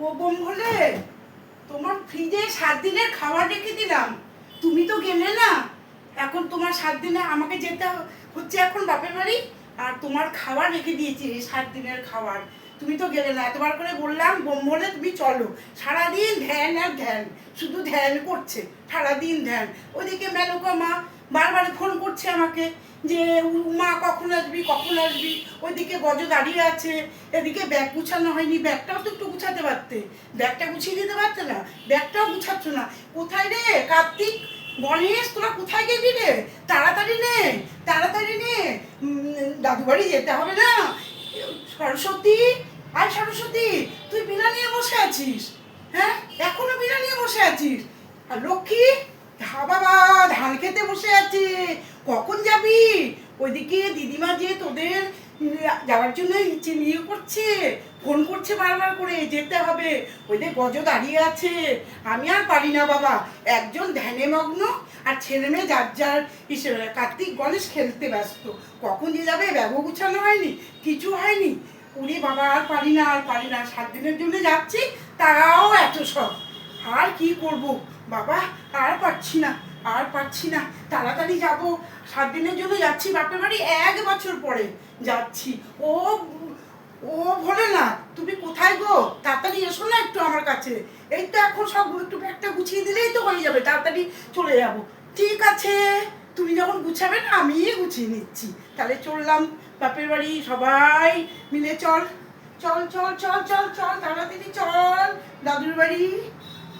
ও bomb হলে তোমার ফ্রিজে 7 দিনের খাবার রেখে দিলাম, তুমি তো গেলে না। এখন তোমার 7 দিনে আমাকে যেতে হচ্ছে এখন বাপের বাড়ি, আর তোমার খাবার রেখে দিয়েছি 7 দিনের খাবার, তুমি তো গেলে না। এতবার করে বললাম বোম হলে তুমি চলো, সারাদিন ধ্যান আর ধ্যান, শুধু ধ্যান করছে সারাদিন ধ্যান। ওইদিকে মেনকা মা বারবার ফোন করছে আমাকে যে মা কখন আসবি কখন আসবি। ওইদিকে গজ দাঁড়িয়ে আছে, এদিকে ব্যাগ গুছানো হয়নি, ব্যাগটাও তো একটু গুছাতে পারতে, ব্যাগটা গুছিয়ে দিতে পারতে না, ব্যাগটাও গুছাচ্ছ না। কোথায় রে কার্তিক, গণেশ, তোরা কোথায় গেলি রে? তাড়াতাড়ি নে, তাড়াতাড়ি নে, দাদু বাড়ি যেতে হবে না। সরস্বতী, আয় সরস্বতী, তুই বিনা নিয়ে বসে আছিস? হ্যাঁ, এখনো বিনা নিয়ে বসে আছিস? আর লক্ষ্মী, বাবা ধান খেতে বসে আছে, কখন যাবি? ওইদিকে দিদিমা যে তোদের যাওয়ার জন্য ইচ্ছে নিয়ে করছে, ফোন করছে বারবার করে যেতে হবে। ওইদিকে গজ দাঁড়িয়ে আছে, আমি আর পারি না বাবা, একজন ধ্যানে মগ্ন আর ছেলে মেয়ে যার যার হিসেবে। কার্তিক গণেশ খেলতে ব্যস্ত, কখন যে যাবে, ব্যাগও গুছানো হয়নি, কিছু হয়নি। উনি বাবা আর পারি না, আর পারি না, 7 দিনের জন্য যাচ্ছি, তাও এত সব। আর কি করব বাবা, আর পারছি না, আর পারছি না। তাড়াতাড়ি যাব, 7 দিনের জন্য যাচ্ছি বাপের বাড়ি, 1 বছর পরে যাচ্ছি। ও ও ভোলে না, তুমি কোথায় গো? তাড়াতাড়ি এসো না একটু আমার কাছে। এই তো এখন সব একটু ব্যাগটা গুছিয়ে দিলেই তো হয়ে যাবে, তাড়াতাড়ি চলে যাব। ঠিক আছে, তুমি যখন গুছাবে না আমি গুছিয়ে নিচ্ছি। তাহলে চললাম বাপের বাড়ি, সবাই মিলে চল, চল চল চল চল চল, তাড়াতাড়ি চল দাদুর বাড়ি।